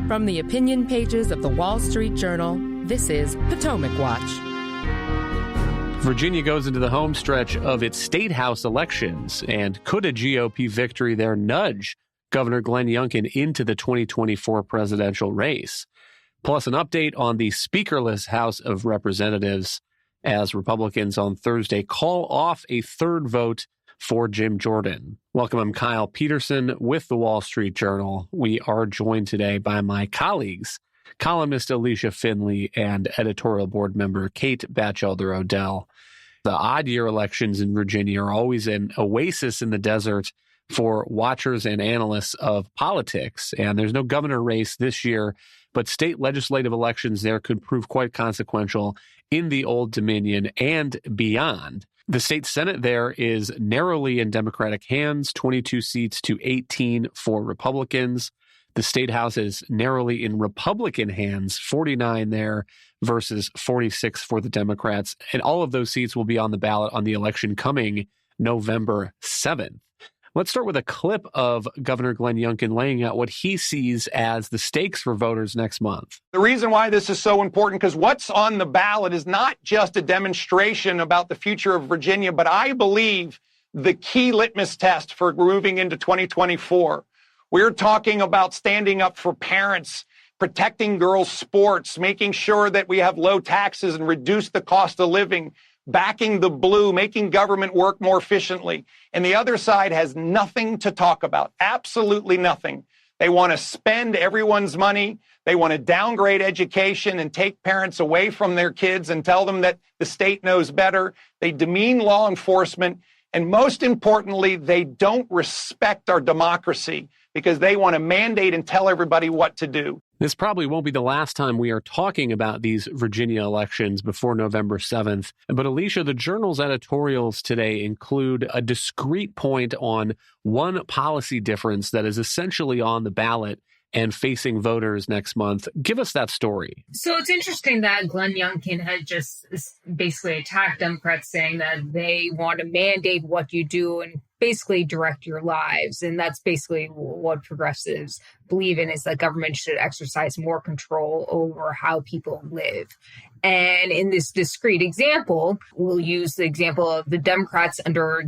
From the opinion pages of the Wall Street Journal, this is Potomac Watch. Virginia goes into the home stretch of its statehouse elections, and could a GOP victory there nudge Governor Glenn Youngkin into the 2024 presidential race? Plus an update on the speakerless House of Representatives as Republicans on Thursday call off a third vote for Jim Jordan. Welcome, I'm Kyle Peterson with the Wall Street Journal. We are joined today by my colleagues, columnist Alicia Finley and editorial board member Kate Batchelder-Odell. The odd-year elections in Virginia are always an oasis in the desert for watchers and analysts of politics, and there's no governor race this year, but state legislative elections there could prove quite consequential in the Old Dominion and beyond. The state Senate there is narrowly in Democratic hands, 22 seats to 18 for Republicans. The state House is narrowly in Republican hands, 49 there versus 46 for the Democrats. And all of those seats will be on the ballot on the election coming November 7th. Let's start with a clip of Governor Glenn Youngkin laying out what he sees as the stakes for voters next month. The reason why this is so important, because what's on the ballot is not just a demonstration about the future of Virginia, but I believe the key litmus test for moving into 2024. We're talking about standing up for parents, protecting girls' sports, making sure that we have low taxes and reduce the cost of living, backing the blue, making government work more efficiently. And the other side has nothing to talk about, absolutely nothing. They want to spend everyone's money. They want to downgrade education and take parents away from their kids and tell them that the state knows better. They demean law enforcement. And most importantly, they don't respect our democracy because they want to mandate and tell everybody what to do. This probably won't be the last time we are talking about these Virginia elections before November 7th. But Alicia, the Journal's editorials today include a discrete point on one policy difference that is essentially on the ballot and facing voters next month. Give us that story. So it's interesting that Glenn Youngkin had just basically attacked Democrats, saying that they want to mandate what you do and basically direct your lives. And that's basically what progressives believe in, is that government should exercise more control over how people live. And in this discrete example, we'll use the example of the Democrats under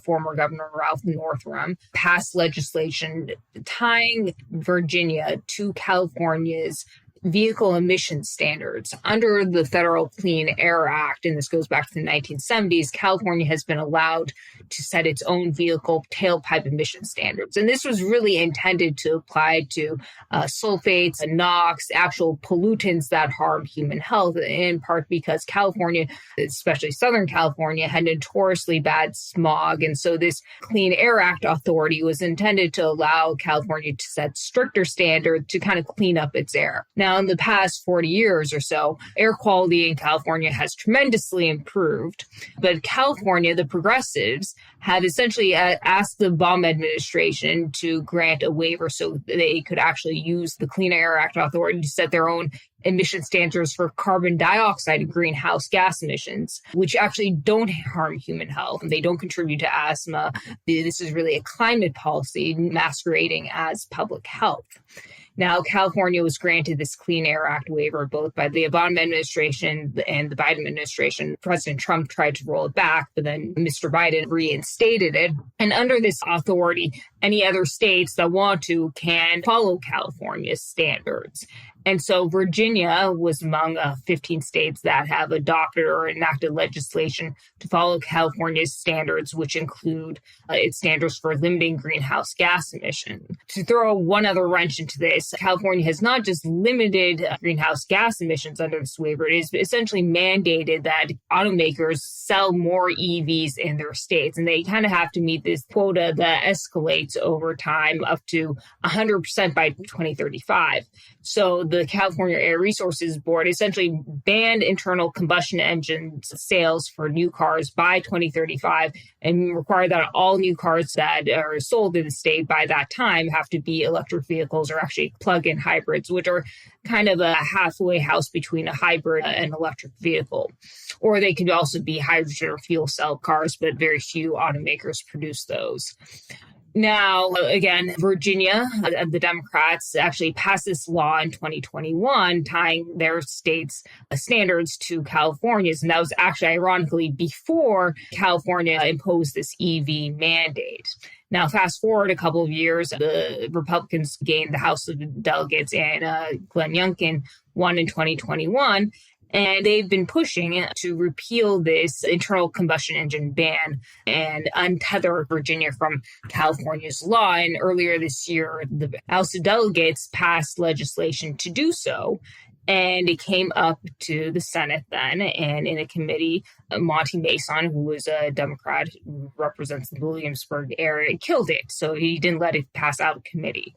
former Governor Ralph Northam passed legislation tying Virginia to California's vehicle emission standards. Under the Federal Clean Air Act, and this goes back to the 1970s, California has been allowed to set its own vehicle tailpipe emission standards. And this was really intended to apply to sulfates and NOx, actual pollutants that harm human health, in part because California, especially Southern California, had notoriously bad smog. And so this Clean Air Act authority was intended to allow California to set stricter standards to kind of clean up its air. Now, in the past 40 years or so, air quality in California has tremendously improved. But California, the progressives, have essentially asked the Obama administration to grant a waiver so they could actually use the Clean Air Act authority to set their own emission standards for carbon dioxide and greenhouse gas emissions, which actually don't harm human health and they don't contribute to asthma. This is really a climate policy masquerading as public health. Now, California was granted this Clean Air Act waiver both by the Obama administration and the Biden administration. President Trump tried to roll it back, but then Mr. Biden reinstated it. And under this authority, any other states that want to can follow California's standards. And so Virginia was among 15 states that have adopted or enacted legislation to follow California's standards, which include its standards for limiting greenhouse gas emissions. To throw one other wrench into this, California has not just limited greenhouse gas emissions under this waiver, it is essentially mandated that automakers sell more EVs in their states. And they kind of have to meet this quota that escalates over time up to 100% by 2035. So the California Air Resources Board essentially banned internal combustion engine sales for new cars by 2035 and required that all new cars that are sold in the state by that time have to be electric vehicles or actually plug-in hybrids, which are kind of a halfway house between a hybrid and electric vehicle. Or they could also be hydrogen or fuel cell cars, but very few automakers produce those. Now, again, Virginia, the Democrats actually passed this law in 2021, tying their state's standards to California's. And that was actually, ironically, before California imposed this EV mandate. Now, fast forward a couple of years, the Republicans gained the House of Delegates, and Glenn Youngkin won in 2021. And they've been pushing to repeal this internal combustion engine ban and untether Virginia from California's law. And earlier this year, the House of Delegates passed legislation to do so. And it came up to the Senate then, and in a committee, Monty Mason, who was a Democrat who represents the Williamsburg area, killed it. So he didn't let it pass out of committee.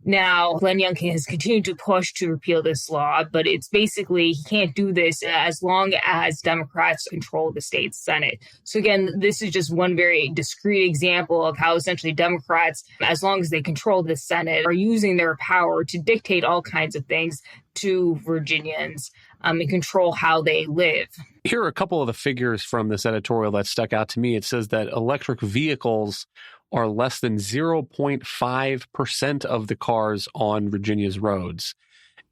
Now, Glenn Youngkin has continued to push to repeal this law, but it's basically he can't do this as long as Democrats control the state Senate. So again, this is just one very discrete example of how essentially Democrats, as long as they control the Senate, are using their power to dictate all kinds of things to Virginians and control how they live. Here are a couple of the figures from this editorial that stuck out to me. It says that electric vehicles are less than 0.5% of the cars on Virginia's roads.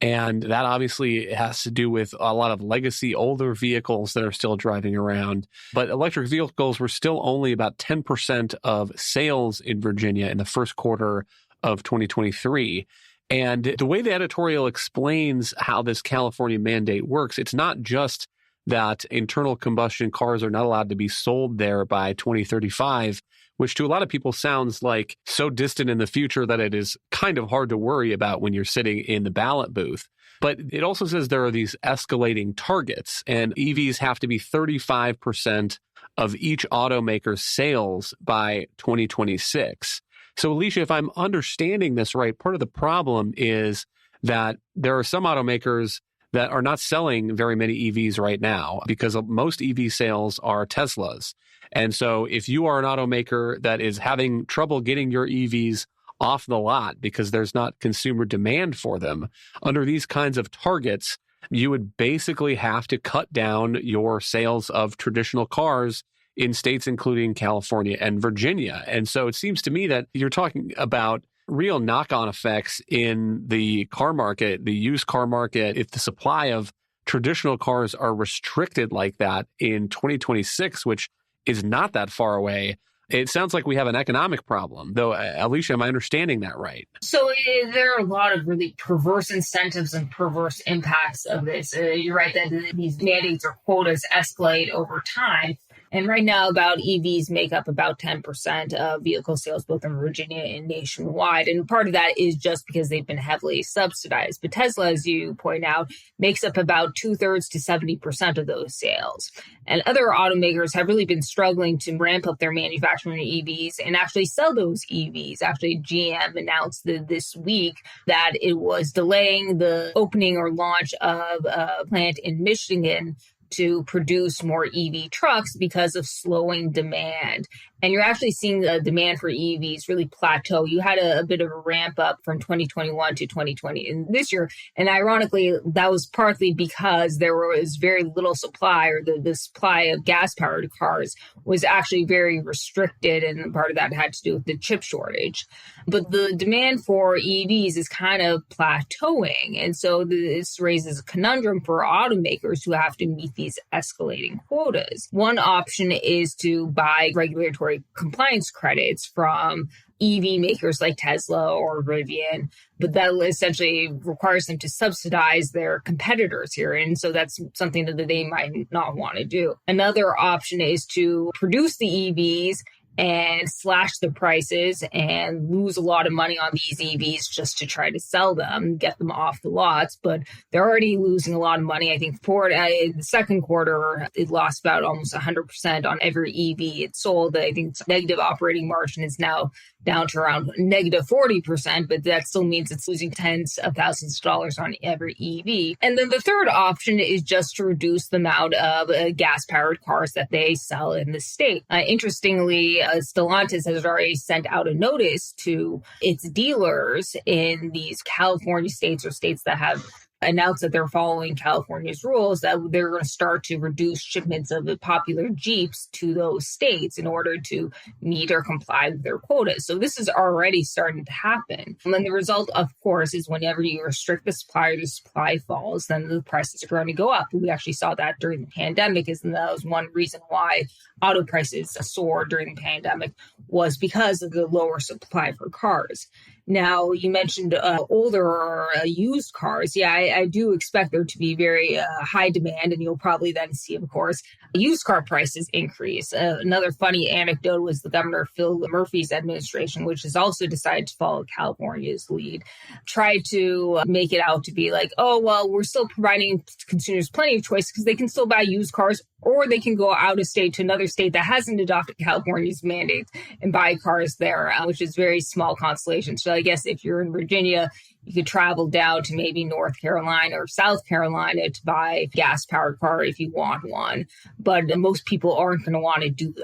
And that obviously has to do with a lot of legacy older vehicles that are still driving around. But electric vehicles were still only about 10% of sales in Virginia in the first quarter of 2023. And the way the editorial explains how this California mandate works, it's not just that internal combustion cars are not allowed to be sold there by 2035, which to a lot of people sounds like so distant in the future that it is kind of hard to worry about when you're sitting in the ballot booth. But it also says there are these escalating targets, and EVs have to be 35% of each automaker's sales by 2026. So, Alicia, if I'm understanding this right, part of the problem is that there are some automakers that are not selling very many EVs right now because most EV sales are Teslas. And so if you are an automaker that is having trouble getting your EVs off the lot because there's not consumer demand for them, under these kinds of targets, you would basically have to cut down your sales of traditional cars in states including California and Virginia. And so it seems to me that you're talking about real knock-on effects in the car market, the used car market, if the supply of traditional cars are restricted like that in 2026, which is not that far away. It sounds like we have an economic problem, though. Alicia, am I understanding that right? So there are a lot of really perverse incentives and perverse impacts of this. You're right that these mandates or quotas escalate over time. And right now, EVs make up about 10% of vehicle sales, both in Virginia and nationwide. And part of that is just because they've been heavily subsidized. But Tesla, as you point out, makes up about 2/3 to 70% of those sales. And other automakers have really been struggling to ramp up their manufacturing of EVs and actually sell those EVs. Actually, GM announced this week that it was delaying the opening or launch of a plant in Michigan to produce more EV trucks because of slowing demand. And you're actually seeing the demand for EVs really plateau. You had a bit of a ramp up from 2021 to 2020 and this year. And ironically, that was partly because there was very little supply, or the supply of gas-powered cars was actually very restricted. And part of that had to do with the chip shortage. But the demand for EVs is kind of plateauing. And so this raises a conundrum for automakers who have to meet these escalating quotas. One option is to buy regulatory compliance credits from EV makers like Tesla or Rivian, but that essentially requires them to subsidize their competitors here. And so that's something that they might not want to do. Another option is to produce the EVs and slash the prices and lose a lot of money on these EVs just to try to sell them, get them off the lots. But they're already losing a lot of money. I think Ford, in the second quarter, it lost about almost 100% on every EV it sold. I think its negative operating margin is now down to around negative 40%, but that still means it's losing tens of thousands of dollars on every EV. And then the third option is just to reduce the amount of gas-powered cars that they sell in the state. Interestingly, Stellantis has already sent out a notice to its dealers in these California states or states that have announced that they're following California's rules, that they're going to start to reduce shipments of the popular Jeeps to those states in order to meet or comply with their quotas. So this is already starting to happen. And then the result, of course, is whenever you restrict the supply or the supply falls, then the prices are going to go up. We actually saw that during the pandemic, and that was one reason why auto prices soared during the pandemic, was because of the lower supply for cars. Now, you mentioned older or used cars. Yeah, I do expect there to be very high demand, and you'll probably then see, of course, used car prices increase. Another funny anecdote was the Governor Phil Murphy's administration, which has also decided to follow California's lead, tried to make it out to be like, oh, well, we're still providing consumers plenty of choice because they can still buy used cars, or they can go out of state to another state that hasn't adopted California's mandates and buy cars there, which is very small consolation. So I guess if you're in Virginia, you could travel down to maybe North Carolina or South Carolina to buy a gas-powered car if you want one. But most people aren't going to want to do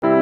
that.